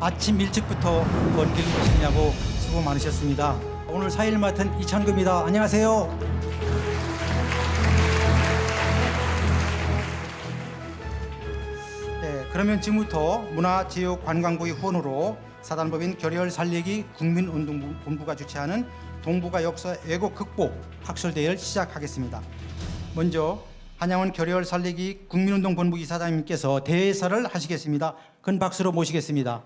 아침 일찍부터 먼 길 오시느냐고 수고 많으셨습니다. 오늘 사회를 맡은 이찬구입니다. 안녕하세요. 네, 그러면 지금부터 문화체육관광부의 후원으로 사단법인 결의를 살리기 국민운동본부가 주최하는 동북아 역사 왜곡 극복 학술대회를 시작하겠습니다. 먼저 한양원 결의를 살리기 국민운동본부 이사장님께서 대회사를 하시겠습니다. 큰 박수로 모시겠습니다.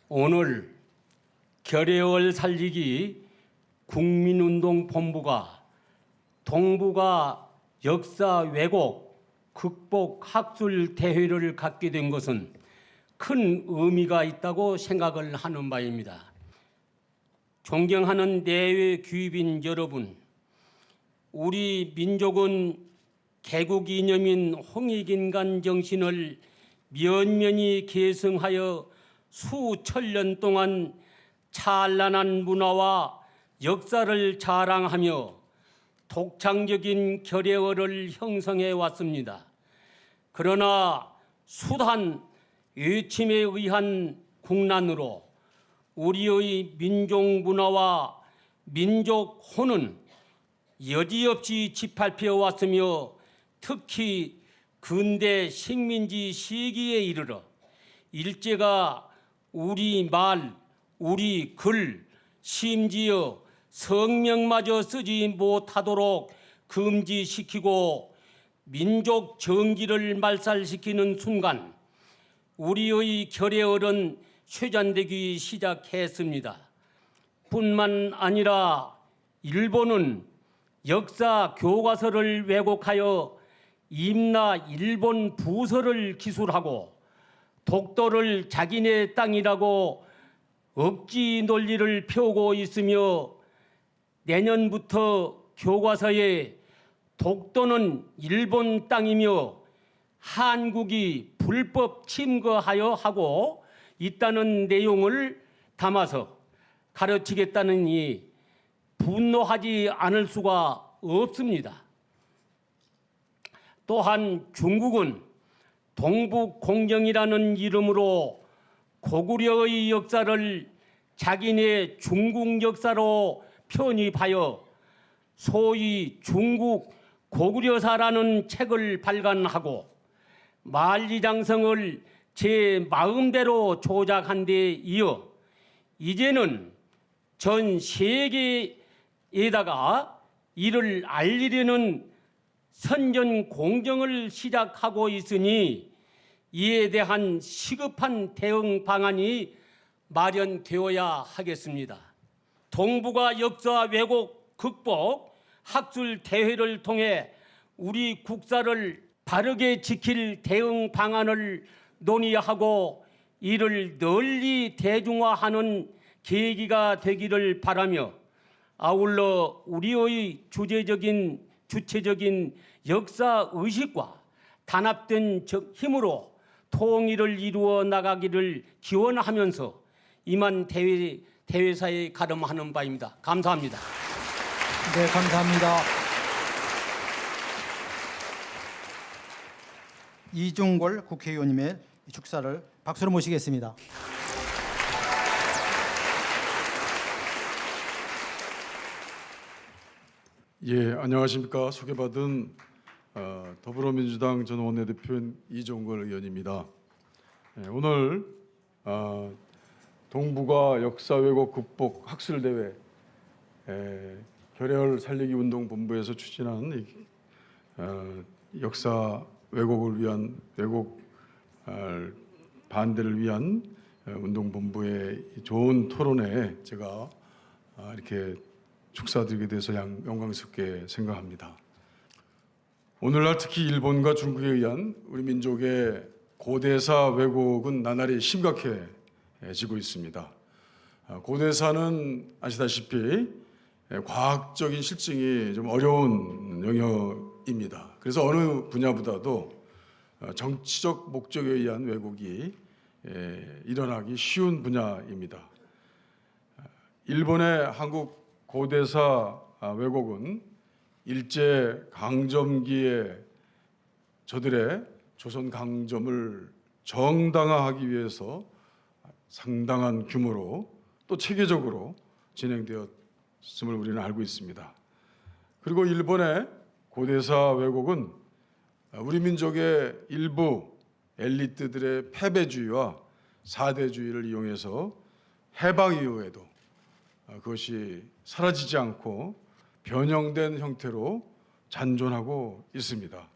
오늘 결의를 살리기 국민운동본부가 동북아 역사 왜곡 극복 학술 대회를 갖게 된 것은 큰 의미가 있다고 생각을 하는 바입니다. 존경하는 내외 귀빈 여러분, 우리 민족은 개국 이념인 홍익인간 정신을 면면히 계승하여 수천 년 동안 찬란한 문화와 역사를 자랑하며 독창적인 결의어를 형성해 왔습니다. 그러나 수단 외침에 의한 국난으로 우리의 민족 문화와 민족 혼은 여지없이 짓밟혀 왔으며 특히 근대 식민지 시기에 이르러 일제가 우리 말, 우리 글, 심지어 성명마저 쓰지 못하도록 금지시키고 민족 정기를 말살시키는 순간 우리의 결의어는 쇠잔되기 시작했습니다. 뿐만 아니라 일본은 역사 교과서를 왜곡하여 임나 일본 부서를 기술하고 독도를 자기네 땅이라고 억지 논리를 펴고 있으며 내년부터 교과서에 독도는 일본 땅이며 한국이 불법 침거하여 하고 있다는 내용을 담아서 가르치겠다느니 분노하지 않을 수가 없습니다. 또한 중국은 동북공정이라는 이름으로 고구려의 역사를 자기네 중국 역사로 편입하여 소위 중국 고구려사라는 책을 발간하고 만리장성을 제 마음대로 조작한 데 이어 이제는 전 세계에다가 이를 알리려는 선전 공정을 시작하고 있으니 이에 대한 시급한 대응 방안이 마련되어야 하겠습니다. 동북아 역사 왜곡 극복 학술 대회를 통해 우리 국사를 바르게 지킬 대응 방안을 논의하고 이를 널리 대중화하는 계기가 되기를 바라며 아울러 우리의 주체적인 역사 의식과 단합된 힘으로 통일을 이루어 나가기를 기원하면서 이만 대회사에 가름하는 바입니다. 감사합니다. 네, 감사합니다. 이종걸 국회의원님의 축사를 박수로 모시겠습니다. 예, 안녕하십니까. 소개받은 더불어민주당 전 원내대표인 이종걸 의원입니다. 오늘 동북아 역사 왜곡 극복 학술대회 결의를 살리기 운동본부에서 추진한 역사 왜곡을 위한 왜곡 반대를 위한 운동본부의 좋은 토론에 제가 이렇게 축사드리게 돼서 영광스럽게 생각합니다. 오늘날 특히 일본과 중국에 의한 우리 민족의 고대사 왜곡은 나날이 심각해지고 있습니다. 고대사는 아시다시피 과학적인 실증이 좀 어려운 영역입니다. 그래서 어느 분야보다도 정치적 목적에 의한 왜곡이 일어나기 쉬운 분야입니다. 일본의 한국 고대사 왜곡은 일제 강점기에 저들의 조선 강점을 정당화하기 위해서 상당한 규모로 또 체계적으로 진행되었음을 우리는 알고 있습니다. 그리고 일본의 고대사 왜곡은 우리 민족의 일부 엘리트들의 패배주의와 사대주의를 이용해서 해방 이후에도 그것이 사라지지 않고 변형된 형태로 잔존하고 있습니다.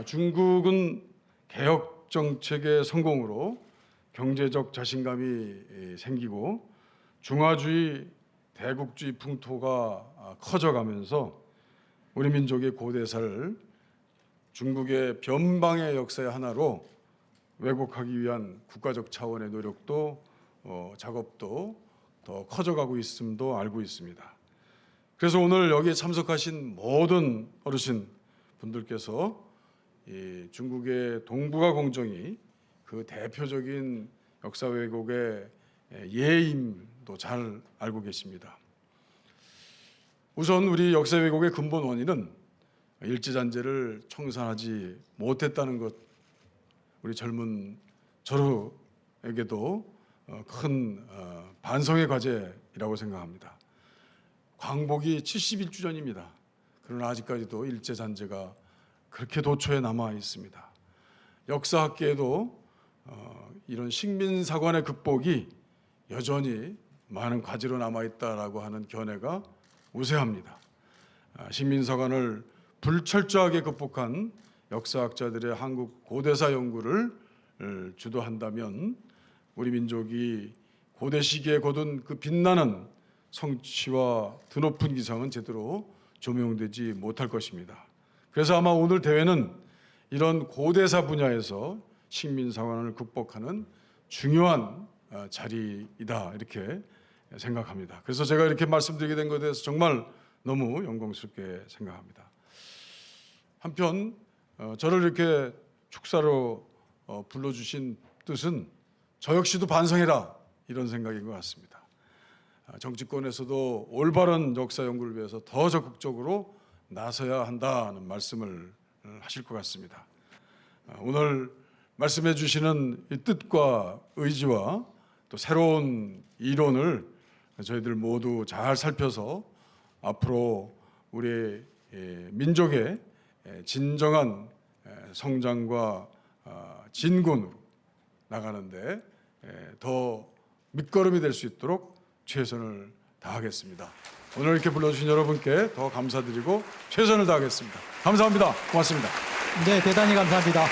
중국은 개혁 정책의 성공으로 경제적 자신감이 생기고 중화주의, 대국주의 풍토가 커져가면서 우리 민족의 고대사를 중국의 변방의 역사의 하나로 왜곡하기 위한 국가적 차원의 노력도 작업도 더 커져가고 있음도 알고 있습니다. 그래서 오늘 여기에 참석하신 모든 어르신 분들께서 이 중국의 동북아 공정이 그 대표적인 역사 왜곡의 예임도 잘 알고 계십니다. 우선 우리 역사 왜곡의 근본 원인은 일제잔재를 청산하지 못했다는 것, 우리 젊은 저로에게도 큰 반성의 과제라고 생각합니다. 광복이 71주 전입니다. 그러나 아직까지도 일제잔재가 그렇게 도처에 남아 있습니다. 역사학계에도 이런 식민사관의 극복이 여전히 많은 과제로 남아있다라고 하는 견해가 우세합니다. 식민사관을 불철저하게 극복한 역사학자들의 한국 고대사 연구를 주도한다면 우리 민족이 고대 시기에 거둔 그 빛나는 성취와 드높은 기상은 제대로 조명되지 못할 것입니다. 그래서 아마 오늘 대회는 이런 고대사 분야에서 식민사관을 극복하는 중요한 자리이다 이렇게 생각합니다. 그래서 제가 이렇게 말씀드리게 된 것에 대해서 정말 너무 영광스럽게 생각합니다. 한편 저를 이렇게 축사로 불러주신 뜻은 저 역시도 반성해라 이런 생각인 것 같습니다. 정치권에서도 올바른 역사 연구를 위해서 더 적극적으로 나서야 한다는 말씀을 하실 것 같습니다. 오늘 말씀해 주시는 이 뜻과 의지와 또 새로운 이론을 저희들 모두 잘 살펴서 앞으로 우리 민족의 진정한 성장과 진군으로 나가는데 더 밑거름이 될 수 있도록 최선을 다하겠습니다. 오늘 이렇게 불러주신 여러분께 더 감사드리고 최선을 다하겠습니다. 감사합니다. 고맙습니다. 네, 대단히 감사합니다.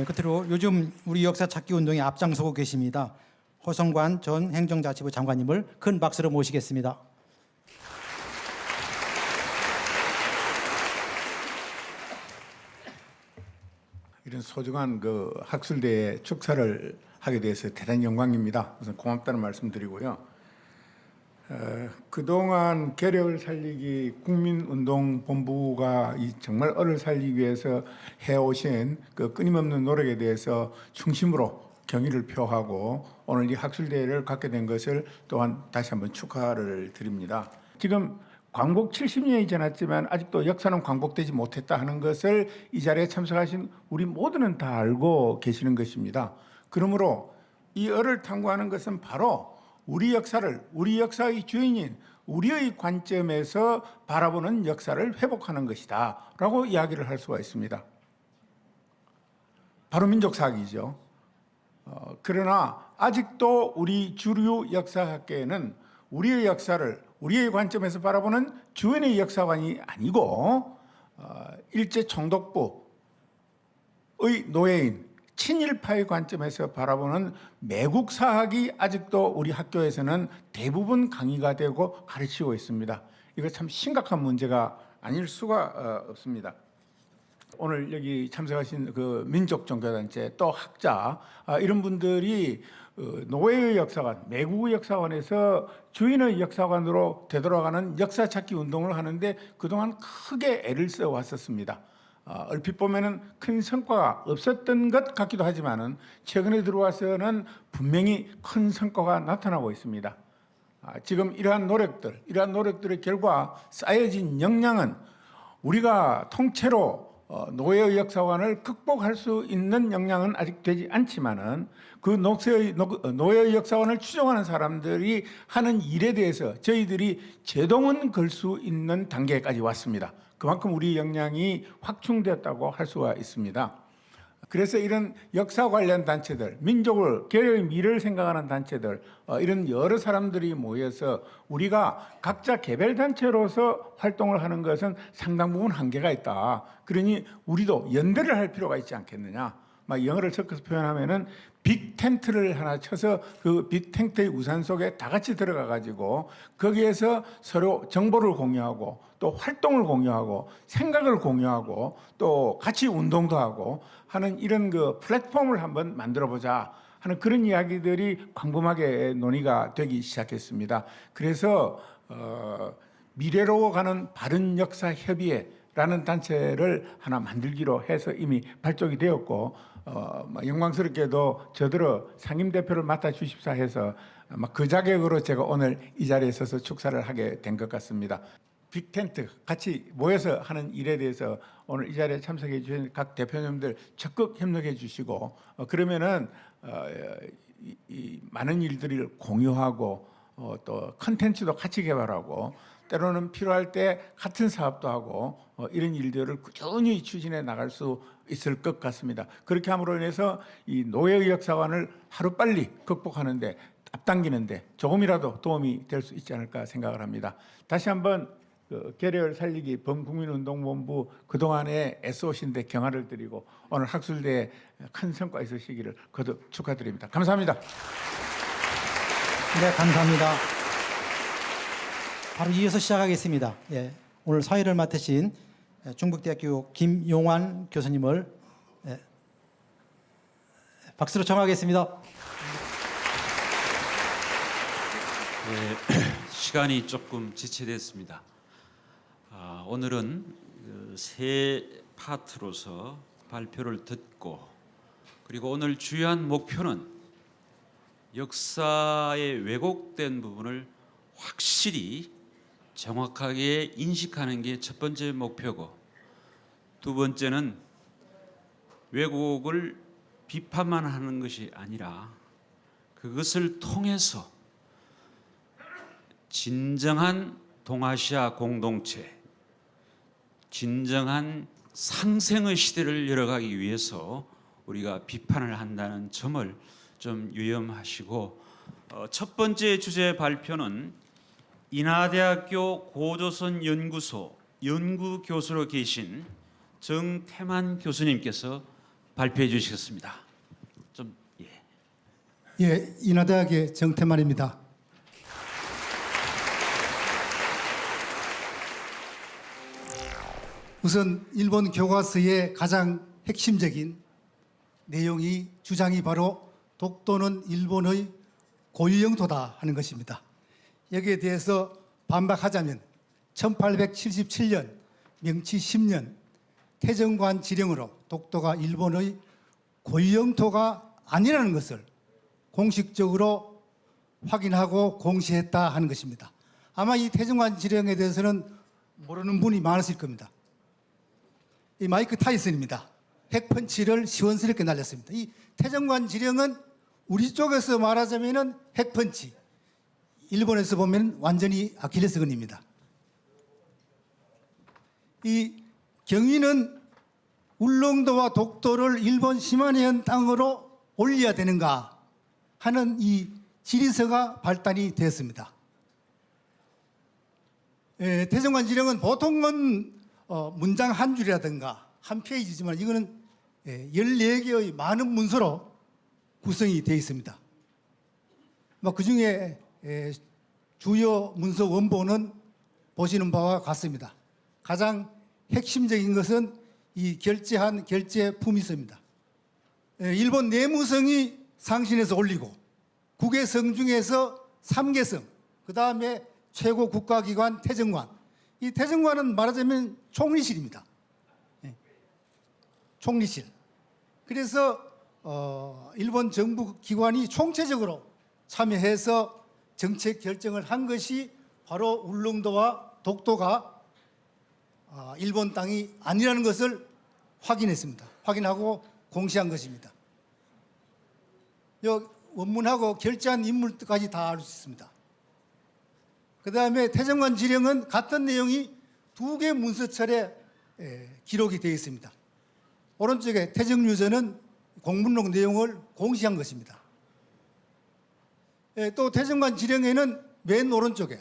끝으로 요즘 우리 역사 찾기 운동에 앞장서고 계십니다. 허성관 전 행정자치부 장관님을 큰 박수로 모시겠습니다. 이런 소중한 그 학술대회 축사를 하게 돼서 대단히 영광입니다. 우선 고맙다는 말씀드리고요. 그동안 계력을 살리기 국민운동본부가 이 정말 을을 살리기 위해서 해오신 그 끊임없는 노력에 대해서 중심으로 경의를 표하고 오늘 이 학술대회를 갖게 된 것을 또한 다시 한번 축하를 드립니다. 지금 광복 70년이 지났지만 아직도 역사는 광복되지 못했다 하는 것을 이 자리에 참석하신 우리 모두는 다 알고 계시는 것입니다. 그러므로 이 을을 탐구하는 것은 바로 우리 역사를, 우리 역사의 주인인 우리의 관점에서 바라보는 역사를 회복하는 것이다 라고 이야기를 할 수가 있습니다. 바로 민족사학이죠. 그러나 아직도 우리 주류 역사학계에는 우리의 역사를 우리의 관점에서 바라보는 주인의 역사관이 아니고 일제 총독부의 노예인 친일파의 관점에서 바라보는 매국사학이 아직도 우리 학교에서는 대부분 강의가 되고 가르치고 있습니다. 이거 참 심각한 문제가 아닐 수가 없습니다. 오늘 여기 참석하신 그 민족종교단체 또 학자 이런 분들이 노예의 역사관, 매국의 역사관에서 주인의 역사관으로 되돌아가는 역사찾기 운동을 하는데 그동안 크게 애를 써 왔었습니다. 얼핏 보면은 큰 성과가 없었던 것 같기도 하지만은 최근에 들어와서는 분명히 큰 성과가 나타나고 있습니다. 지금 이러한 노력들의 결과 쌓여진 역량은 우리가 통째로 노예의 역사관을 극복할 수 있는 역량은 아직 되지 않지만은 그 노예의 역사관을 추종하는 사람들이 하는 일에 대해서 저희들이 제동은 걸 수 있는 단계까지 왔습니다. 그만큼 우리 역량이 확충되었다고 할 수가 있습니다. 그래서 이런 역사 관련 단체들, 민족을, 개혁의 미래를 생각하는 단체들, 이런 여러 사람들이 모여서 우리가 각자 개별 단체로서 활동을 하는 것은 상당 부분 한계가 있다. 그러니 우리도 연대를 할 필요가 있지 않겠느냐. 막 영어를 섞어서 표현하면은 빅 텐트를 하나 쳐서 그 빅 텐트의 우산 속에 다 같이 들어가 가지고 거기에서 서로 정보를 공유하고 또 활동을 공유하고 생각을 공유하고 또 같이 운동도 하고 하는 이런 그 플랫폼을 한번 만들어 보자 하는 그런 이야기들이 광범하게 논의가 되기 시작했습니다. 그래서 미래로 가는 바른 역사 협의회라는 단체를 하나 만들기로 해서 이미 발족이 되었고 영광스럽게도 저들어 상임대표를 맡아 주십사 해서 그 자격으로 제가 오늘 이 자리에 서서 축사를 하게 된 것 같습니다. 빅텐트 같이 모여서 하는 일에 대해서 오늘 이 자리에 참석해 주신 각 대표님들 적극 협력해 주시고 그러면은 이 많은 일들을 공유하고 또 컨텐츠도 같이 개발하고 때로는 필요할 때 같은 사업도 하고 이런 일들을 꾸준히 추진해 나갈 수 있을 것 같습니다. 그렇게 함으로 인해서 이 노예의 역사관을 하루빨리 극복하는데 앞당기는데 조금이라도 도움이 될 수 있지 않을까 생각을 합니다. 다시 한번 계렬 살리기 범국민운동본부 그동안에 애써오신데 경화를 드리고 오늘 학술대에 큰 성과 있으시기를 거듭 축하드립니다. 감사합니다. 네, 감사합니다. 바로 이어서 시작하겠습니다. 예, 오늘 사회를 맡으신 중북대학교 김용환 교수님을 박수로 청하겠습니다. 네, 시간이 조금 지체됐습니다. 오늘은 세 파트로서 발표를 듣고 그리고 오늘 주요한 목표는 역사의 왜곡된 부분을 확실히 정확하게 인식하는 게 첫 번째 목표고 두 번째는 왜곡을 비판만 하는 것이 아니라 그것을 통해서 진정한 동아시아 공동체, 진정한 상생의 시대를 열어가기 위해서 우리가 비판을 한다는 점을 좀 유념하시고 첫 번째 주제 발표는 인하대학교 고조선 연구소 연구교수로 계신 정태만 교수님께서 발표해 주시겠습니다. 예, 인하대학의 정태만입니다. 우선 일본 교과서의 가장 핵심적인 내용이 주장이 바로 독도는 일본의 고유 영토다 하는 것입니다. 여기에 대해서 반박하자면 1877년 명치 10년 태정관 지령으로 독도가 일본의 고유 영토가 아니라는 것을 공식적으로 확인하고 공시했다 하는 것입니다. 아마 이 태정관 지령에 대해서는 모르는 분이 많으실 겁니다. 이 마이크 타이슨입니다. 핵펀치를 시원스럽게 날렸습니다. 이 태정관 지령은 우리 쪽에서 말하자면은 핵펀치, 일본에서 보면 완전히 아킬레스건입니다. 이 경위는 울릉도와 독도를 일본 시마네현 땅으로 올려야 되는가 하는 이 질의서가 발단이 되었습니다. 태정관 지령은 보통은 문장 한 줄이라든가 한 페이지지만 이거는 14개의 많은 문서로 구성이 되어 있습니다. 그 중에 주요 문서 원본은 보시는 바와 같습니다. 가장 핵심적인 것은 이 결재한 결재 품위서입니다. 일본 내무성이 상신해서 올리고 국외성 중에서 3개성, 그 다음에 최고 국가기관 태정관. 이 태정관은 말하자면 총리실입니다. 총리실. 그래서 일본 정부 기관이 총체적으로 참여해서 정책 결정을 한 것이 바로 울릉도와 독도가 일본 땅이 아니라는 것을 확인했습니다. 확인하고 공시한 것입니다. 원문하고 결재한 인물까지 다 알 수 있습니다. 그 다음에 태정관 지령은 같은 내용이 2개 문서철에 기록이 되어 있습니다. 오른쪽에 태정유전은 공문록 내용을 공시한 것입니다. 또 태정관 지령에는 맨 오른쪽에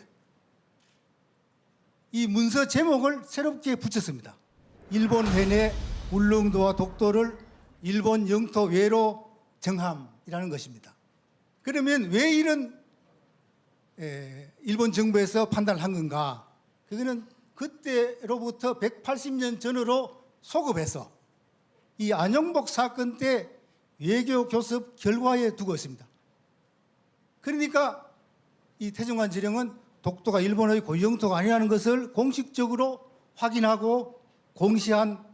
이 문서 제목을 새롭게 붙였습니다. 일본 해내 울릉도와 독도를 일본 영토 외로 정함이라는 것입니다. 그러면 왜 이런 일본 정부에서 판단을 한 건가? 그거는 그때로부터 180년 전으로 소급해서 이 안용복 사건 때 외교 교섭 결과에 두고 있습니다. 그러니까 이 태정관 지령은 독도가 일본의 고유영토가 아니라는 것을 공식적으로 확인하고 공시한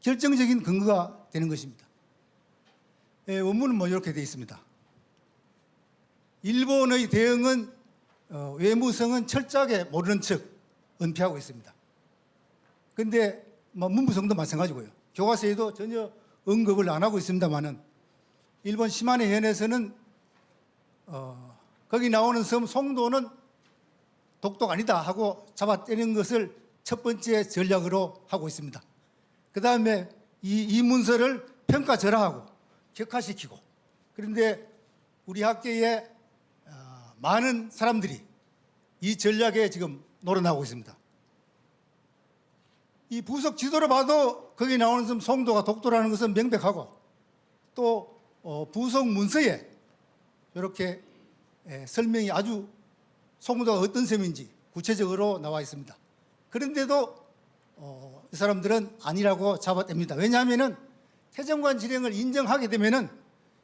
결정적인 근거가 되는 것입니다. 원문은 이렇게 되어 있습니다. 일본의 대응은 외무성은 철저하게 모르는 척 은폐하고 있습니다. 그런데 문부성도 마찬가지고요. 교과서에도 전혀 언급을 안 하고 있습니다만은 일본 시마네 현에서는 거기 나오는 섬 송도는 독도가 아니다 하고 잡아떼는 것을 첫 번째 전략으로 하고 있습니다. 그 다음에 이 문서를 평가절하하고 격화시키고, 그런데 우리 학계에 많은 사람들이 이 전략에 지금 노론하고 있습니다. 이 부속 지도를 봐도 거기 나오는 섬 송도가 독도라는 것은 명백하고, 또 부속 문서에 이렇게 설명이 아주 송도가 어떤 섬인지 구체적으로 나와 있습니다. 그런데도 이 사람들은 아니라고 잡아댑니다. 왜냐하면 태정관 지령을 인정하게 되면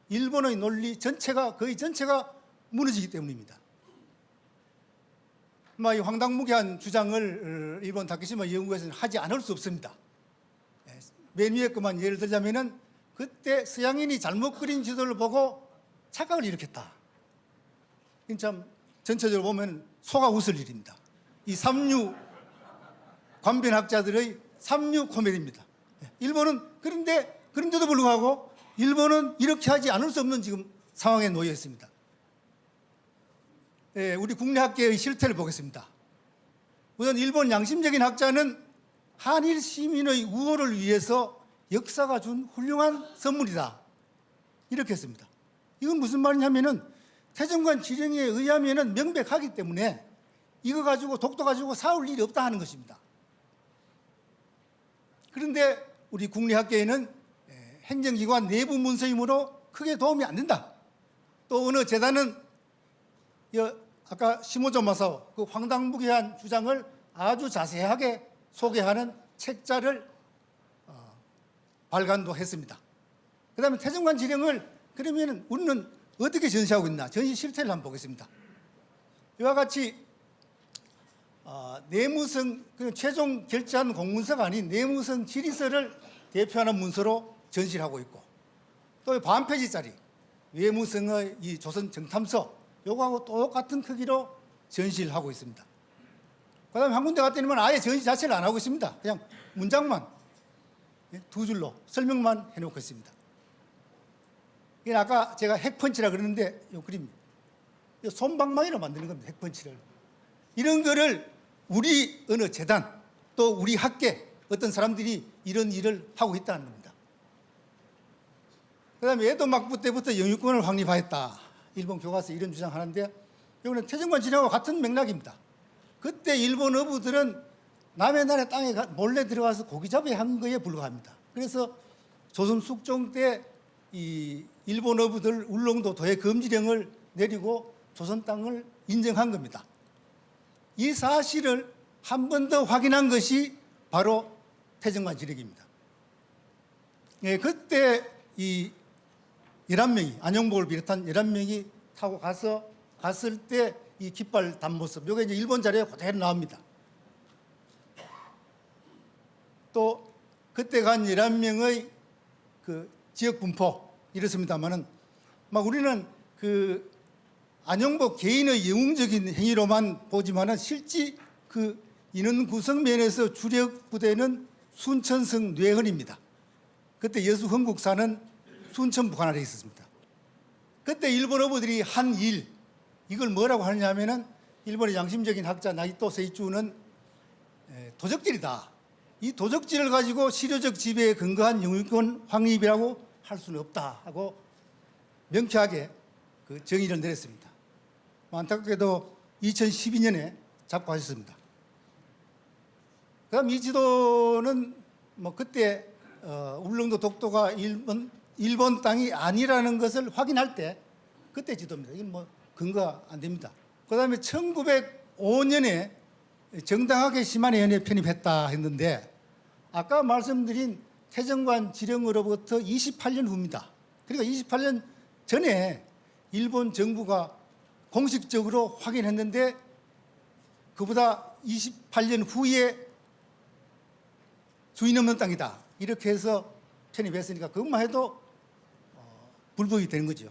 일본의 논리 전체가 거의 전체가 무너지기 때문입니다. 이 황당무계한 주장을 일본 다케시마 연구에서는 하지 않을 수 없습니다. 맨 위에 것만 예를 들자면은 그때 서양인이 잘못 그린 지도를 보고 착각을 일으켰다. 참 전체적으로 보면 소가 웃을 일입니다. 이 삼류 관변학자들의 삼류 코미디입니다. 일본은 그런데도 불구하고 일본은 이렇게 하지 않을 수 없는 지금 상황에 놓여 있습니다. 우리 국내 학계의 실태를 보겠습니다. 우선 일본 양심적인 학자는 한일 시민의 우호를 위해서 역사가 준 훌륭한 선물이다, 이렇게 했습니다. 이건 무슨 말이냐면은 태정관 지령에 의하면은 명백하기 때문에 이거 가지고 독도 가지고 싸울 일이 없다 하는 것입니다. 그런데 우리 국내 학계에는 행정기관 내부 문서이므로 크게 도움이 안 된다. 또 어느 재단은 아까 시모조 마사오 그 황당무계한 주장을 아주 자세하게 소개하는 책자를 발간도 했습니다. 그 다음에 태정관 지령을 그러면 우리는 어떻게 전시하고 있나, 전시 실태를 한번 보겠습니다. 이와 같이 내무성, 최종 결재한 공문서가 아닌 내무성 질의서를 대표하는 문서로 전시를 하고 있고, 또 반 페이지짜리 외무성의 이 조선 정탐서 요거하고 똑같은 크기로 전시를 하고 있습니다. 그 다음에 한 군데 갔더니만 아예 전시 자체를 안 하고 있습니다. 그냥 문장만 2줄로 설명만 해놓고 있습니다. 이게 아까 제가 핵펀치라 그러는데 이 그림, 손방망이로 만드는 겁니다. 핵펀치를. 이런 거를 우리 어느 재단 또 우리 학계 어떤 사람들이 이런 일을 하고 있다는 겁니다. 그 다음에 에도 막부 때부터 영유권을 확립하였다. 일본 교과서 이런 주장하는데 이거는 태정관 지령하고 같은 맥락입니다. 그때 일본 어부들은 남의 나라 땅에 몰래 들어가서 고기잡이 한 거에 불과합니다. 그래서 조선 숙종 때 이 일본 어부들 울릉도 도의 금지령을 내리고 조선 땅을 인정한 겁니다. 이 사실을 한 번 더 확인한 것이 바로 태정관 지령입니다. 그때 이 11명이 안용복을 비롯한 11명이 타고 갔을 때 이 깃발 단 모습, 이게 이제 일본 자료에 그대로 나옵니다. 또 그때 간 11명의 그 지역 분포 이렇습니다만은 막 우리는 그 안용복 개인의 영웅적인 행위로만 보지만은 실제 그 인원 구성 면에서 주력 부대는 순천성 뇌헌입니다. 그때 여수 흥국사는 순천 북한안에 있었습니다. 그때 일본 어부들이 한 일, 이걸 뭐라고 하느냐 하면은 일본의 양심적인 학자 나이토 세이추는 도적질이다. 이 도적질을 가지고 실효적 지배에 근거한 영유권 확립이라고 할 수는 없다 하고 명쾌하게 그 정의를 내렸습니다. 안타깝게도 2012년에 작고하셨습니다. 그다음 이 지도는 뭐 그때 울릉도 독도가 일본 땅이 아니라는 것을 확인할 때 그때 지도입니다. 이건 뭐 근거가 안 됩니다. 그다음에 1905년에 정당하게 심한해연에 편입했다 했는데 아까 말씀드린 태정관 지령으로부터 28년 후입니다. 그러니까 28년 전에 일본 정부가 공식적으로 확인했는데 그보다 28년 후에 주인 없는 땅이다. 이렇게 해서 편입했으니까 그것만 해도 불법이 되는 거죠.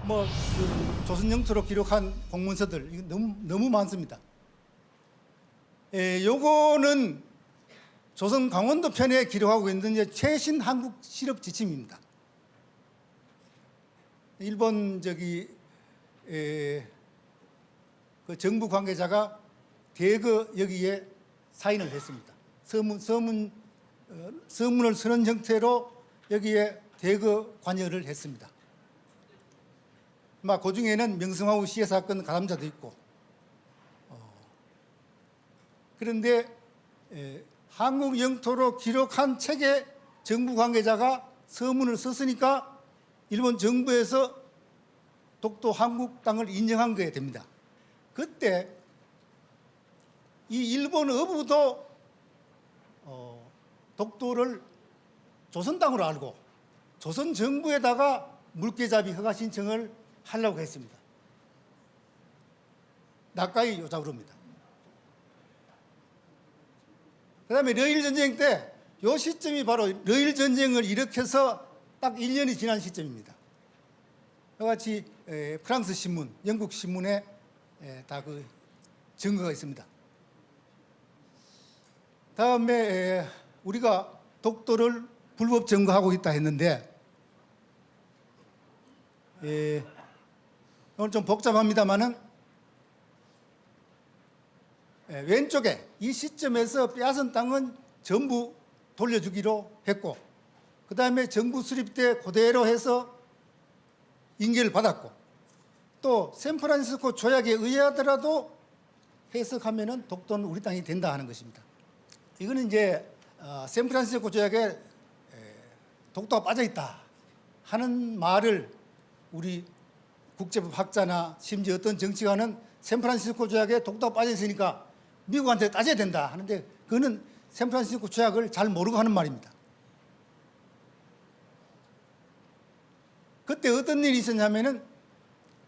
뭐 그 조선 영토로 기록한 공문서들 이거 너무 많습니다. 요거는 조선 강원도 편에 기록하고 있는 이제 최신 한국 실업 지침입니다. 일본 그 정부 관계자가 대거 여기에 사인을 했습니다. 서문을 쓰는 형태로 여기에 대거 관여를 했습니다. 그 중에는 명성황후 시해 사건 가담자도 있고, 그런데 한국 영토로 기록한 책에 정부 관계자가 서문을 썼으니까 일본 정부에서 독도 한국 땅을 인정한 거에 됩니다. 그때 이 일본 어부도 독도를 조선 땅으로 알고 조선 정부에다가 물개잡이 허가 신청을 하려고 했습니다. 나카이 요자우로입니다. 그다음에 러일 전쟁 때 이 시점이 바로 러일 전쟁을 일으켜서 딱 1년이 지난 시점입니다. 이같이 프랑스 신문, 영국 신문에 다 그 증거가 있습니다. 다음에 우리가 독도를 불법 점거하고 있다 했는데 오늘 좀 복잡합니다만은 왼쪽에 이 시점에서 빼앗은 땅은 전부 돌려주기로 했고 그 다음에 정부 수립 때 그대로 해서 인계를 받았고 또 샌프란시스코 조약에 의하더라도 해석하면은 독도는 우리 땅이 된다 하는 것입니다. 이거는 이제 샌프란시스코 조약에 독도가 빠져 있다 하는 말을 우리 국제법 학자나 심지어 어떤 정치가는 샌프란시스코 조약에 독도가 빠져 있으니까 미국한테 따져야 된다 하는데 그거는 샌프란시스코 조약을 잘 모르고 하는 말입니다. 그때 어떤 일이 있었냐면은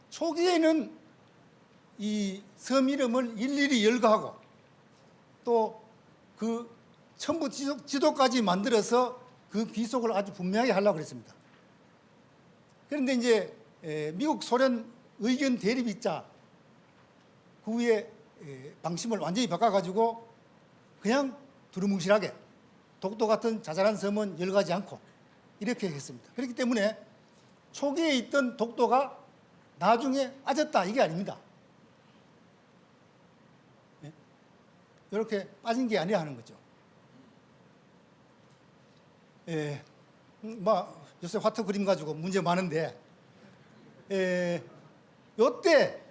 초기에는 이 섬 이름을 일일이 열거하고 또 그 첨부 지도까지 만들어서 그 귀속을 아주 분명하게 하려고 그랬습니다. 그런데 이제 미국 소련 의견 대립이 있자 그 후에 방침을 완전히 바꿔가지고 그냥 두루뭉실하게 독도 같은 자잘한 섬은 열거하지 않고 이렇게 했습니다. 그렇기 때문에 초기에 있던 독도가 나중에 빠졌다 이게 아닙니다. 이렇게 빠진 게 아니라 하는 거죠. 요새 화투 그림 가지고 문제 많은데 요때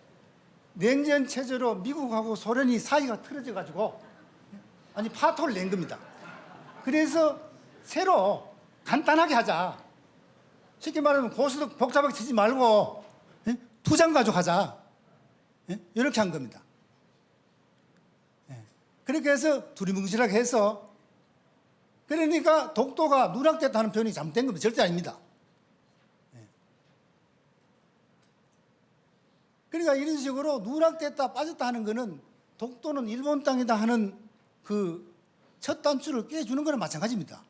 냉전 체제로 미국하고 소련이 사이가 틀어져 가지고 아니 파토를 낸 겁니다. 그래서 새로 간단하게 하자. 쉽게 말하면 고수도 복잡하게 치지 말고 투장 가지고 하자. 이렇게 한 겁니다. 그렇게 해서 두리뭉실하게 해서 그러니까 독도가 누락됐다는 표현이 잘못된 겁니다. 절대 아닙니다. 그러니까 이런 식으로 누락됐다 빠졌다 하는 거는 독도는 일본 땅이다 하는 그 첫 단추를 깨주는 거랑 마찬가지입니다.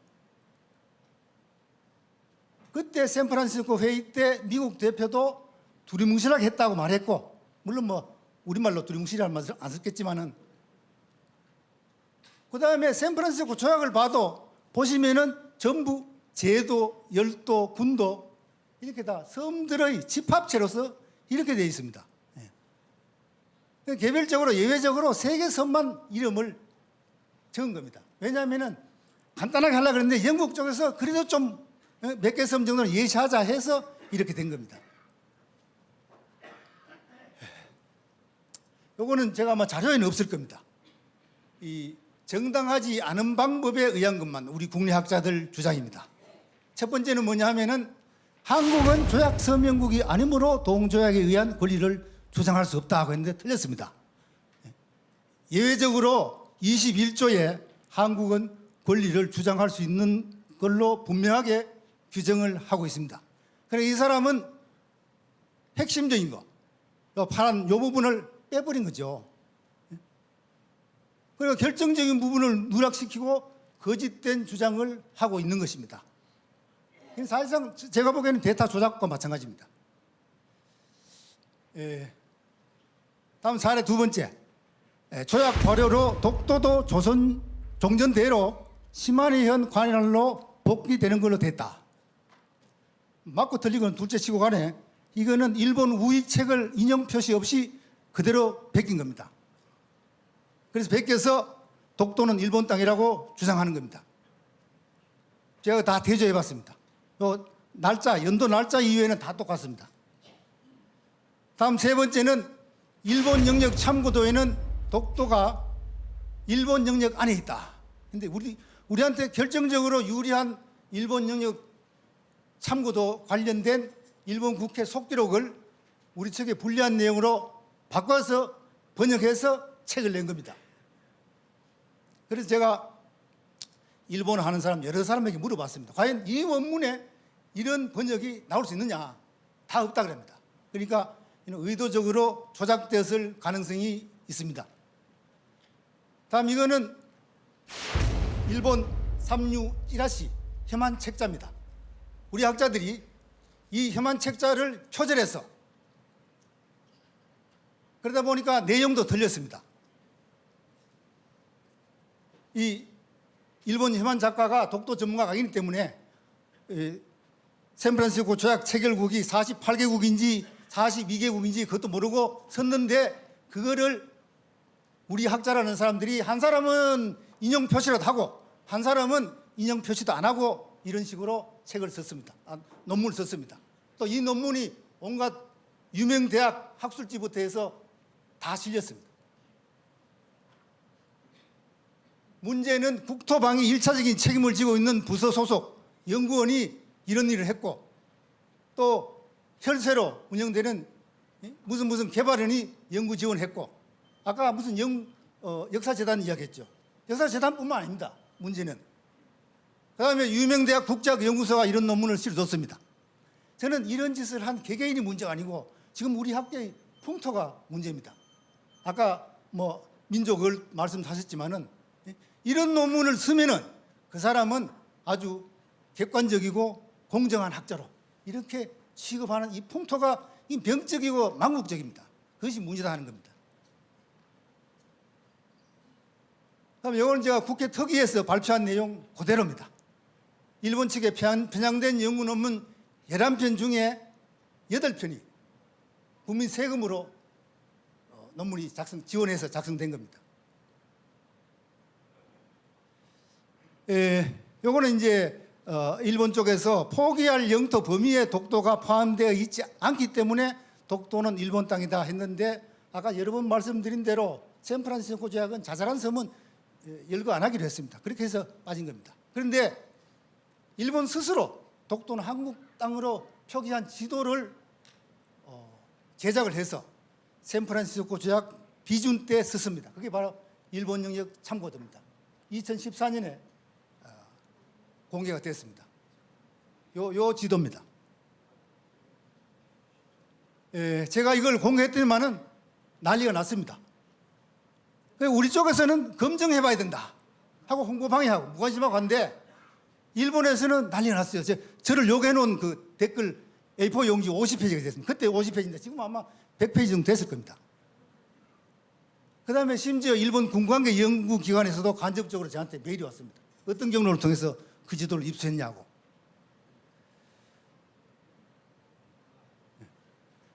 그때 샌프란시스코 회의 때 미국 대표도 두리뭉실하게 했다고 말했고, 물론 뭐 우리말로 두리뭉실이라는 말을 안 썼겠지만은, 그 다음에 샌프란시스코 조약을 봐도 보시면은 전부 제도, 열도, 군도 이렇게 다 섬들의 집합체로서 이렇게 되어 있습니다. 예. 개별적으로 예외적으로 3개 섬만 이름을 적은 겁니다. 왜냐하면은 간단하게 하려고 그랬는데 영국 쪽에서 그래도 좀 몇 개 섬 정도는 예시하자 해서 이렇게 된 겁니다. 요거는 제가 아마 자료에는 없을 겁니다. 이 정당하지 않은 방법에 의한 것만 우리 국내학자들 주장입니다. 첫 번째는 뭐냐 하면은 한국은 조약 서명국이 아니므로 동조약에 의한 권리를 주장할 수 없다고 했는데 틀렸습니다. 예외적으로 21조에 한국은 권리를 주장할 수 있는 걸로 분명하게 규정을 하고 있습니다. 그래서 이 사람은 핵심적인 거, 요 파란 요 부분을 빼버린 거죠. 그리고 결정적인 부분을 누락시키고 거짓된 주장을 하고 있는 것입니다. 사실상 제가 보기에는 데이터 조작과 마찬가지입니다. 다음 사례 두 번째. 조약 발효로 독도도 조선 종전대로 심한의현 관할로 복귀되는 걸로 됐다. 맞고 틀리고는 둘째 치고 가네. 이거는 일본 우익책을 인용 표시 없이 그대로 베낀 겁니다. 그래서 베껴서 독도는 일본 땅이라고 주장하는 겁니다. 제가 다 대조해 봤습니다. 요 날짜, 연도 날짜 이외에는 다 똑같습니다. 다음 세 번째는 일본 영역 참고도에는 독도가 일본 영역 안에 있다. 근데 우리한테 결정적으로 유리한 일본 영역 참고도 관련된 일본 국회 속기록을 우리 측에 불리한 내용으로 바꿔서 번역해서 책을 낸 겁니다. 그래서 제가 일본어 하는 사람 여러 사람에게 물어봤습니다. 과연 이 원문에 이런 번역이 나올 수 있느냐? 다 없다 그럽니다. 그러니까 의도적으로 조작되었을 가능성이 있습니다. 다음 이거는 일본 삼류 찌라시 혐한 책자입니다. 우리 학자들이 이 혐한 책자를 표절해서 그러다 보니까 내용도 틀렸습니다. 이 일본 혐한 작가가 독도 전문가가 아니기 때문에 샌프란시스코 조약 체결국이 48개국인지 42개국인지 그것도 모르고 썼는데 그거를 우리 학자라는 사람들이 한 사람은 인용 표시라도 하고 한 사람은 인용 표시도 안 하고 이런 식으로 책을 썼습니다. 논문을 썼습니다. 또 이 논문이 온갖 유명 대학 학술지부터 해서 다 실렸습니다. 문제는 국토방위 1차적인 책임을 지고 있는 부서 소속 연구원이 이런 일을 했고 또 혈세로 운영되는 무슨 개발원이 연구 지원했고 아까 무슨 역사재단 이야기했죠. 역사재단뿐만 아닙니다. 문제는. 그다음에 유명대학 국제학연구소가 이런 논문을 실어줬습니다. 저는 이런 짓을 한 개개인이 문제가 아니고 지금 우리 학계의 풍토가 문제입니다. 아까 뭐 민족을 말씀하셨지만은 이런 논문을 쓰면은 그 사람은 아주 객관적이고 공정한 학자로 이렇게 취급하는 이 풍토가 이 병적이고 망국적입니다. 그것이 문제다 하는 겁니다. 그다음 이거는 제가 국회 특위에서 발표한 내용 그대로입니다. 일본 측에 편향된 연구 논문 11편 중에 8편이 국민 세금으로 논문이 지원해서 작성된 겁니다. 요거는 이제 일본 쪽에서 포기할 영토 범위에 독도가 포함되어 있지 않기 때문에 독도는 일본 땅이다 했는데 아까 여러 번 말씀드린 대로 샌프란시스코 조약은 자잘한 섬은 열거 안 하기로 했습니다. 그렇게 해서 빠진 겁니다. 그런데 일본 스스로 독도는 한국 땅으로 표기한 지도를 제작을 해서 샌프란시스코 조약 비준 때 썼습니다. 그게 바로 일본 영역 참고도입니다. 2014년에 공개가 됐습니다. 요 지도입니다. 제가 이걸 공개했더니만은 난리가 났습니다. 우리 쪽에서는 검증해봐야 된다 하고 홍보 방해하고 무관심하고 한데 일본에서는 난리 났어요. 저를 욕해놓은 그 댓글 A4 용지 50페이지가 됐습니다. 그때 50페이지인데 지금 아마 100페이지 정도 됐을 겁니다. 그다음에 심지어 일본 군관계 연구기관에서도 간접적으로 저한테 메일이 왔습니다. 어떤 경로를 통해서 그 지도를 입수했냐고.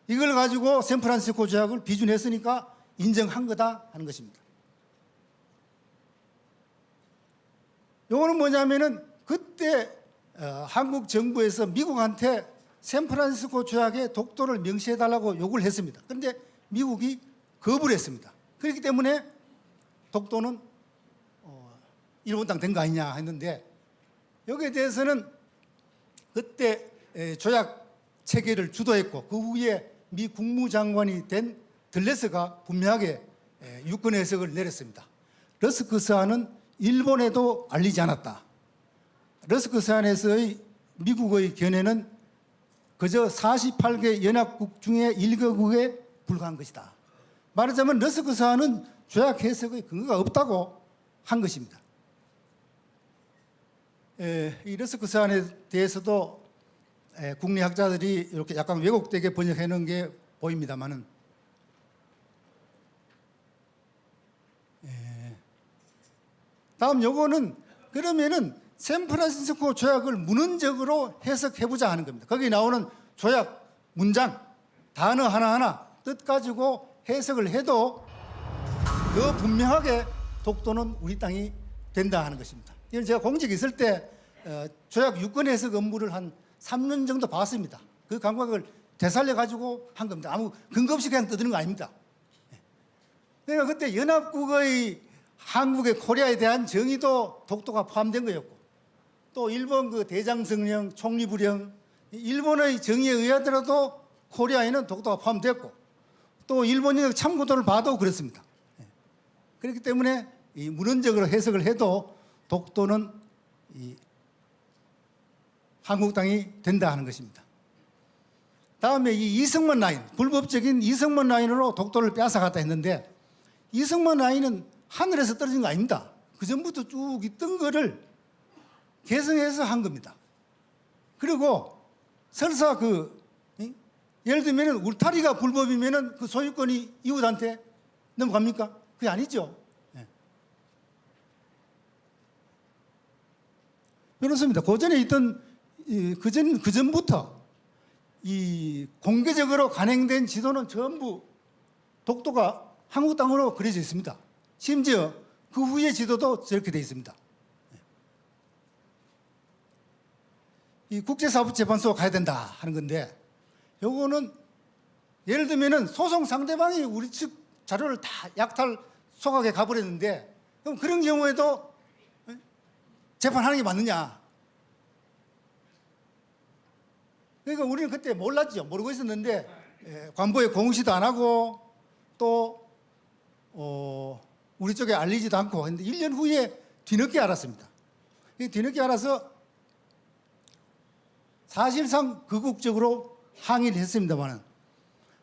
이걸 가지고 샌프란시스코 조약을 비준했으니까 인정한 거다 하는 것입니다. 요거는 뭐냐면은 그때 한국 정부에서 미국한테 샌프란시스코 조약의 독도를 명시해달라고 요구를 했습니다. 그런데 미국이 거부를 했습니다. 그렇기 때문에 독도는 일본 땅 된 거 아니냐 했는데 여기에 대해서는 그때 조약 체결을 주도했고 그 후에 미 국무장관이 된 들레스가 분명하게 유권 해석을 내렸습니다. 러스크 서한은 일본에도 알리지 않았다. 러스크 서한에서의 미국의 견해는 그저 48개 연합국 중에 1개국에 불과한 것이다. 말하자면 러스크 서한은 조약 해석의 근거가 없다고 한 것입니다. 이 러스크 서한에 대해서도 국내 학자들이 이렇게 약간 왜곡되게 번역해 놓은 게 보입니다만은 다음 요거는 그러면은 샌프란시스코 조약을 문헌적으로 해석해보자 하는 겁니다. 거기 나오는 조약 문장 단어 하나하나 뜻 가지고 해석을 해도 더 분명하게 독도는 우리 땅이 된다 하는 것입니다. 이걸 제가 공직에 있을 때 조약 유권 해석 업무를 한 3년 정도 봤습니다. 그 감각을 되살려 가지고 한 겁니다. 아무 근거 없이 그냥 떠드는 거 아닙니다. 그러니까 그때 연합국의 한국의 코리아에 대한 정의도 독도가 포함된 거였고 또 일본 그 대장성령, 총리부령 일본의 정의에 의하더라도 코리아에는 독도가 포함됐고 또 일본의 참고도를 봐도 그렇습니다. 그렇기 때문에 이 문헌적으로 해석을 해도 독도는 이 한국 땅이 된다 하는 것입니다. 다음에 이 이승만 라인, 불법적인 이승만 라인으로 독도를 빼앗아갔다 했는데 이승만 라인은 하늘에서 떨어진 거 아닙니다. 그 전부터 쭉 있던 거를 개성해서 한 겁니다. 그리고 설사 예를 들면 울타리가 불법이면은 그 소유권이 이웃한테 넘어갑니까? 그게 아니죠. 그렇습니다. 고전에 있던 그전부터 이 공개적으로 간행된 지도는 전부 독도가 한국 땅으로 그려져 있습니다. 심지어 그 후의 지도도 저렇게 되어 있습니다. 이 국제사법재판소 가야 된다 하는 건데 요거는 예를 들면은 소송 상대방이 우리 측 자료를 다 약탈 속하게 가버렸는데 그럼 그런 경우에도 재판하는 게 맞느냐? 그러니까 우리는 그때 몰랐죠. 모르고 있었는데 관보에 공시도 안 하고 또 우리 쪽에 알리지도 않고 했는데 1년 후에 뒤늦게 알았습니다. 뒤늦게 알아서 사실상 극국적으로 항의를 했습니다만은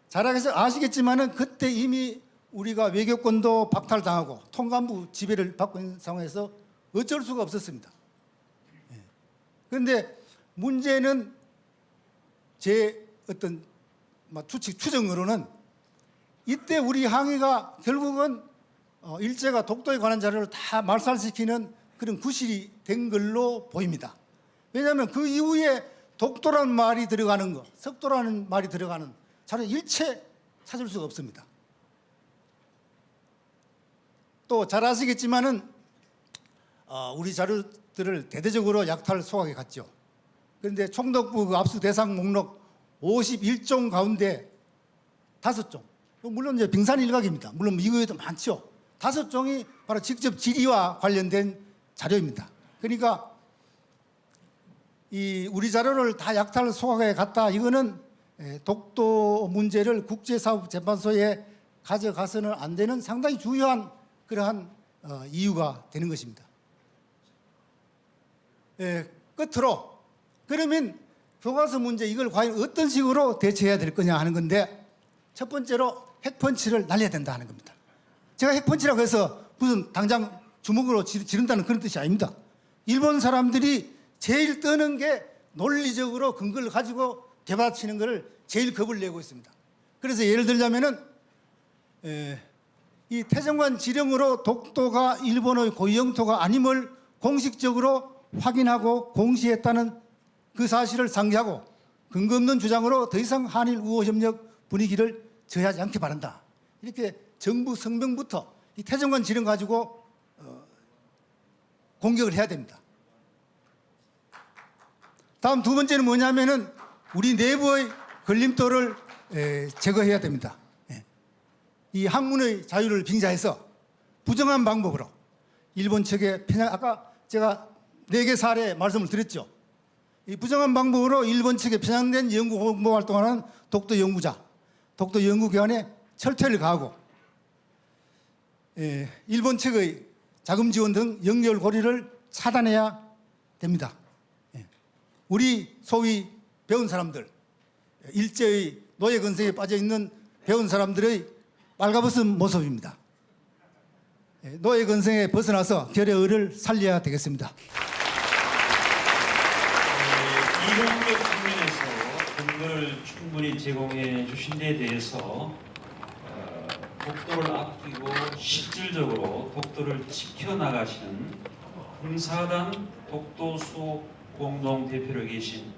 잘 아시겠지만은 그때 이미 우리가 외교권도 박탈당하고 통감부 지배를 받고 있는 상황에서 어쩔 수가 없었습니다. 그런데 문제는 제 어떤 추정으로는 이때 우리 항의가 결국은 일제가 독도에 관한 자료를 다 말살시키는 그런 구실이 된 걸로 보입니다. 왜냐하면 그 이후에 독도라는 말이 들어가는 거, 석도라는 말이 들어가는 자료 일체 찾을 수가 없습니다. 또 잘 아시겠지만은 우리 자료들을 대대적으로 약탈 소각해 갔죠. 그런데 총독부 그 압수 대상 목록 51종 가운데 5종, 물론 이제 빙산 일각입니다. 물론 이거에도 많죠. 5종이 바로 직접 지리와 관련된 자료입니다. 그러니까 이 우리 자료를 다 약탈 소각해 갔다. 이거는 독도 문제를 국제사법재판소에 가져가서는 안 되는 상당히 중요한 그러한 이유가 되는 것입니다. 끝으로 그러면 교과서 문제 이걸 과연 어떤 식으로 대처해야 될 거냐 하는 건데 첫 번째로 핵펀치를 날려야 된다 하는 겁니다. 제가 핵펀치라고 해서 무슨 당장 주먹으로 지른다는 그런 뜻이 아닙니다. 일본 사람들이 제일 떠는 게 논리적으로 근거를 가지고 되받치는 것을 제일 겁을 내고 있습니다. 그래서 예를 들자면은 이 태정관 지령으로 독도가 일본의 고유영토가 아님을 공식적으로 확인하고 공시했다는 그 사실을 상기하고 근거 없는 주장으로 더 이상 한일 우호 협력 분위기를 저해하지 않기 바란다. 이렇게 정부 성명부터 이 태정관 지령 가지고 공격을 해야 됩니다. 다음 두 번째는 뭐냐면은 우리 내부의 걸림돌을 제거해야 됩니다. 이 학문의 자유를 빙자해서 부정한 방법으로 일본 측에 편향, 아까 제가 4개 사례 말씀을 드렸죠. 이 부정한 방법으로 일본 측에 편향된 연구 홍보 활동하는 독도 연구자, 독도 연구기관에 철퇴를 가하고 일본 측의 자금 지원 등 연결 고리를 차단해야 됩니다. 우리 소위 배운 사람들, 일제의 노예 건성에 빠져 있는 배운 사람들의 빨가벗은 모습입니다. 노예 건성에 벗어나서 결의 의를 살려야 되겠습니다. 이동적 측면에서 근거를 충분히 제공해 주신 데 대해서 독도를 아끼고 실질적으로 독도를 지켜나가시는 금사단 독도수 공동 대표로 계신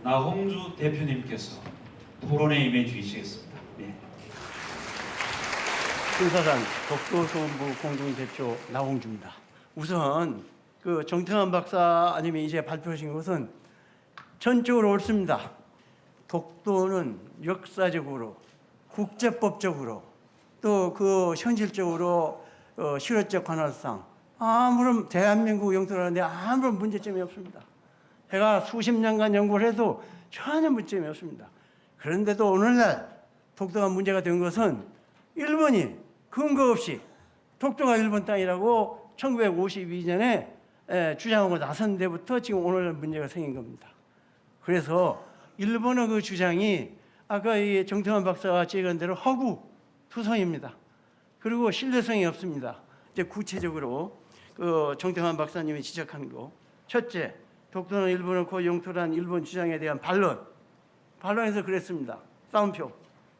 나홍주 대표님께서 토론에 임해 주시겠습니다. 네. 금사단 독도수본부 공동대표 나홍주입니다. 우선 그 정태환 박사님이 이제 발표하신 것은 전적으로 옳습니다. 독도는 역사적으로, 국제법적으로 또 그 현실적으로 실효적 관할상 아무런 대한민국 영토라는데 아무런 문제점이 없습니다. 제가 수십 년간 연구를 해도 전혀 문제점이 없습니다. 그런데도 오늘날 독도가 문제가 된 것은 일본이 근거 없이 독도가 일본 땅이라고 1952년에 주장하고 나선 데부터 지금 오늘날 문제가 생긴 겁니다. 그래서 일본의 그 주장이 아까 이 정태환 박사가 제기한 대로 허구, 투성입니다. 그리고 신뢰성이 없습니다. 이제 구체적으로 그 정태환 박사님이 지적한 거, 첫째, 독도는 일본의 고유영토란 일본 주장에 대한 반론에서 그랬습니다. 따옴표.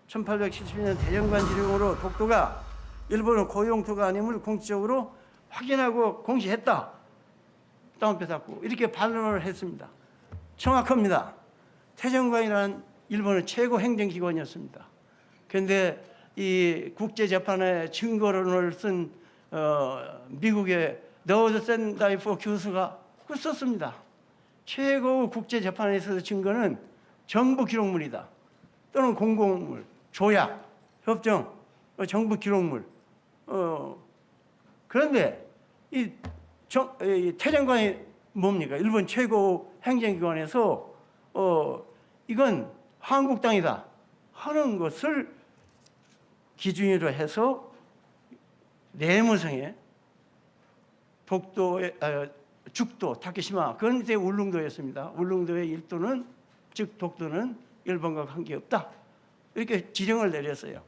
1870년 대정관 지령으로 독도가 일본의 고유영토가 아님을 공식적으로 확인하고 공시했다. 따옴표 닫고 이렇게 반론을 했습니다. 정확합니다. 태정관이란 일본의 최고 행정기관이었습니다. 그런데 이 국제재판에 증거론을 쓴 미국의 너드 샌다이프 교수가 그 썼습니다. 최고 국제재판에 있어서 증거는 정부 기록물이다. 또는 공공물, 조약, 협정, 정부 기록물. 그런데 이 태정관이 뭡니까? 일본 최고 행정기관에서 이건 한국 땅이다 하는 것을 기준으로 해서 내무성에 독도의 죽도 타케시마 그건 이제 울릉도였습니다. 울릉도의 일도는 즉 독도는 일본과 관계없다 이렇게 지령을 내렸어요.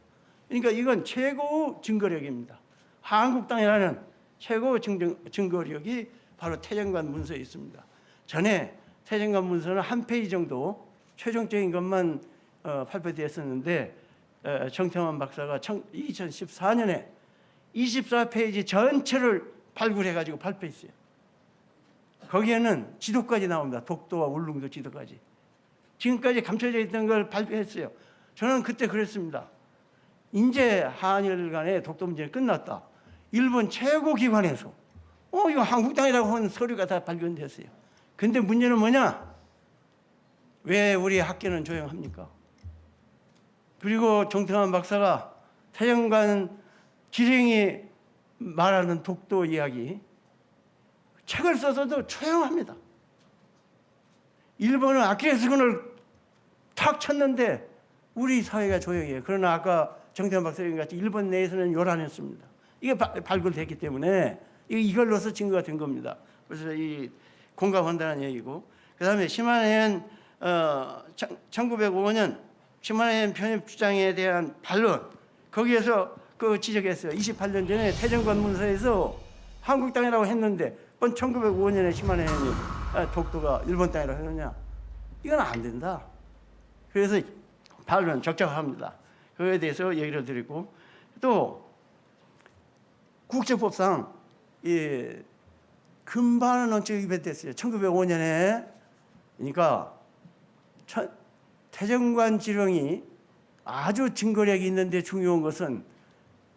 그러니까 이건 최고 증거력입니다. 한국 땅이라는 최고 증거력이 바로 태정관 문서에 있습니다. 전에 태정관 문서는 한 페이지 정도 최종적인 것만 발표되었었는데 정태환 박사가 2014년에 24페이지 전체를 발굴해가지고 발표했어요. 거기에는 지도까지 나옵니다. 독도와 울릉도 지도까지. 지금까지 감춰져 있던 걸 발표했어요. 저는 그때 그랬습니다. 이제 한일 간의 독도 문제는 끝났다. 일본 최고 기관에서 이거 한국 땅이라고 하는 서류가 다 발견됐어요. 근데 문제는 뭐냐? 왜 우리 학계는 조용합니까? 그리고 정태환 박사가 태정관 지령이 말하는 독도 이야기 책을 써서도 조용합니다. 일본은 아킬레스건을 탁 쳤는데 우리 사회가 조용해요. 그러나 아까 정태환 박사님 같이 일본 내에서는 요란했습니다. 이게 발굴됐기 때문에 이걸로서 증거가 된 겁니다. 그래서 이 공감한다는 얘기고, 그 다음에 시마네현 1905년 시마네현 편입 주장에 대한 반론, 거기에서 그 지적했어요. 28년 전에 태정관 문서에서 한국 땅이라고 했는데 1905년에 시마네현이 독도가 일본 땅이라 하느냐? 이건 안 된다. 그래서 반론 적절합니다. 그에 대해서 얘기를 드리고 또 국제법상 이 금반원 원칙이 위배됐어요. 1905년에 그러니까 태정관 지령이 아주 증거력이 있는데 중요한 것은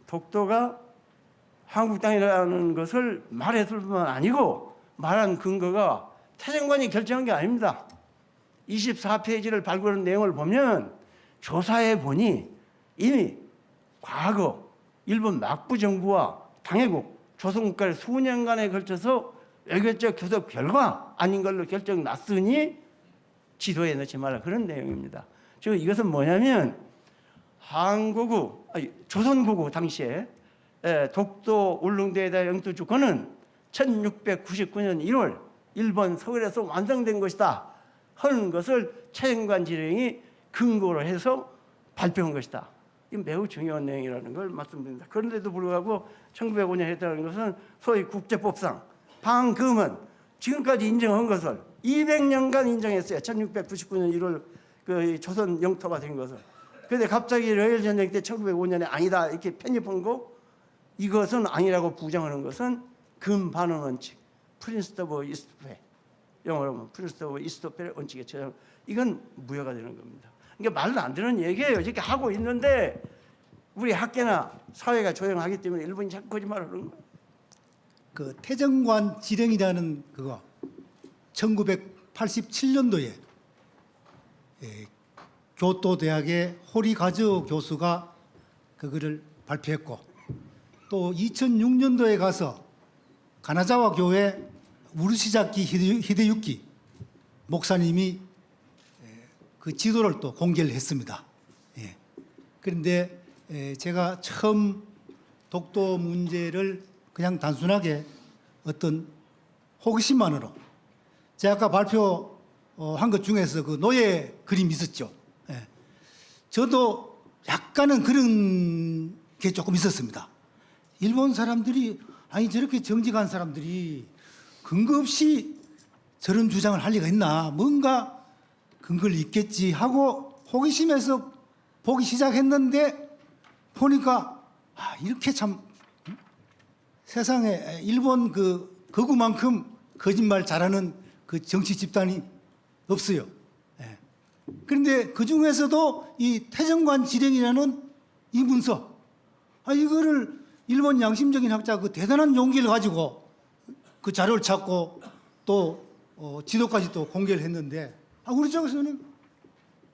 독도가 한국 땅이라는 것을 말했을 뿐만 아니고 말한 근거가 태정관이 결정한 게 아닙니다. 24페이지를 발굴한 내용을 보면 조사해 보니 이미 과거 일본 막부 정부와 당해국 조선국가를 수년간에 걸쳐서 외교적 교섭 결과 아닌 걸로 결정 났으니 지도에 넣지 말라 그런 내용입니다. 즉 이것은 뭐냐면 조선국우 당시에 독도 울릉도에 대한 영토 주권은 1699년 1월 일본 서울에서 완성된 것이다 하는 것을 태정관 지령이 근거로 해서 발표한 것이다. 이건 매우 중요한 내용이라는 걸 말씀드립니다. 그런데도 불구하고 1905년에 했다는 것은 소위 국제법상 방금은 지금까지 인정한 것을 200년간 인정했어요. 1699년 1월 그 조선 영토가 된 것을. 그런데 갑자기 러일 전쟁 때 1905년에 아니다 이렇게 편입한 거 이것은 아니라고 부정하는 것은 금반원 원칙, 프린스톱 오브 이스트페, 영어로 하면 프린스톱 오브 이스트페 원칙에 처형. 이건 무효가 되는 겁니다. 그러니까 말도 안 되는 얘기예요. 이렇게 하고 있는데 우리 학계나 사회가 조용하기 때문에 일본이 자꾸 거짓말을 하는 거예요. 그 태정관 지령이라는 그거 1987년도에 교토 대학의 호리가즈오 교수가 그거를 발표했고 또 2006년도에 가서 가나자와 교회 우르시자키 히데유키 목사님이 그 지도를 또 공개를 했습니다. 예. 그런데 제가 처음 독도 문제를 그냥 단순하게 어떤 호기심만으로 제가 아까 발표한 것 중에서 그 노예 그림 있었죠. 예. 저도 약간은 그런 게 조금 있었습니다. 일본 사람들이 아니 저렇게 정직한 사람들이 근거 없이 저런 주장을 할 리가 있나 뭔가 근거를 있겠지 하고 호기심에서 보기 시작했는데 보니까 이렇게 참 세상에 일본 그 거구만큼 거짓말 잘하는 그 정치 집단이 없어요. 예. 그런데 그 중에서도 이 태정관 지령이라는 이 문서, 이거를 일본 양심적인 학자 그 대단한 용기를 가지고 그 자료를 찾고 또 지도까지 또 공개를 했는데 우리 쪽에서는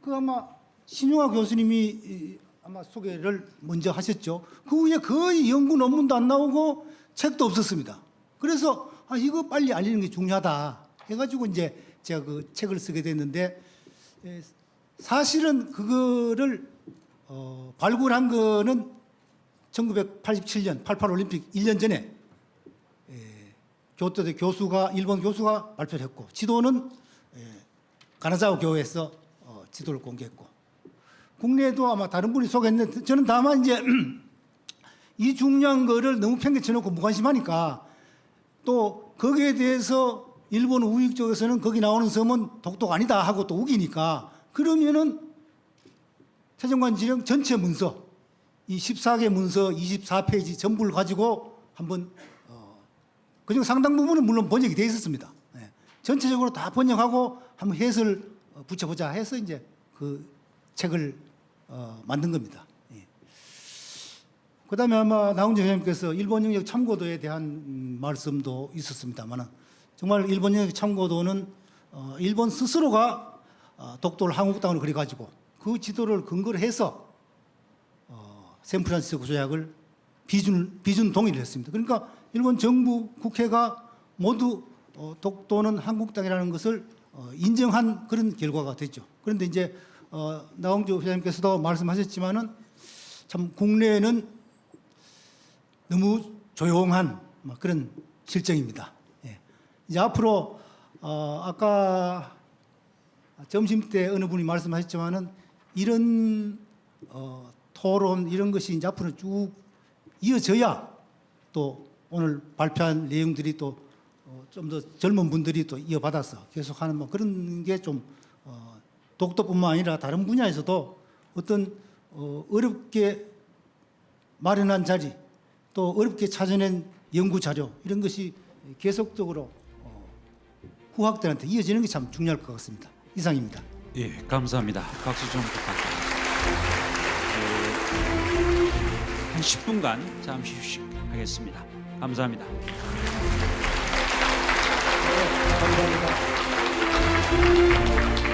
그 아마 신용화 교수님이 아마 소개를 먼저 하셨죠. 그 후에 거의 연구 논문도 안 나오고 책도 없었습니다. 그래서 이거 빨리 알리는 게 중요하다 해가지고 이제 제가 그 책을 쓰게 됐는데 사실은 그거를 발굴한 거는 1987년 88 올림픽 1년 전에 교토대 교수가 일본 교수가 발표를 했고 지도는 가나자와 교회에서 지도를 공개했고 국내에도 아마 다른 분이 소개했는데 저는 다만 이제 이 중요한 거를 너무 편견쳐놓고 무관심하니까 또 거기에 대해서 일본 우익 쪽에서는 거기 나오는 섬은 독도가 아니다 하고 또 우기니까 그러면은 태정관 지령 전체 문서 이 14개 문서 24페이지 전부를 가지고 한번 그중 상당 부분은 물론 번역이 돼 있었습니다. 네. 전체적으로 다 번역하고 한번 해설 붙여보자 해서 이제 그 책을 만든 겁니다. 예. 그다음에 아마 나홍재 회장님께서 일본 영역 참고도에 대한 말씀도 있었습니다만 정말 일본 영역 참고도는 일본 스스로가 독도를 한국 땅으로 그려가지고 그 지도를 근거로 해서 샌프란시스코 조약을 비준 동의를 했습니다. 그러니까 일본 정부, 국회가 모두 독도는 한국 땅이라는 것을 인정한 그런 결과가 됐죠. 그런데 이제 나홍주 회장님께서도 말씀하셨지만은 참 국내에는 너무 조용한 그런 실정입니다. 예. 이제 앞으로 아까 점심 때 어느 분이 말씀하셨지만은 이런 토론 이런 것이 이제 앞으로 쭉 이어져야 또 오늘 발표한 내용들이 또 좀 더 젊은 분들이 또 이어받아서 계속하는 뭐 그런 게 좀 독도뿐만 아니라 다른 분야에서도 어떤 어렵게 마련한 자리 또 어렵게 찾아낸 연구 자료 이런 것이 계속적으로 후학들한테 이어지는 게 참 중요할 것 같습니다. 이상입니다. 예, 감사합니다. 박수 좀 부탁드립니다. 한 10분간 잠시 휴식하겠습니다. 감사합니다. 감사합니다.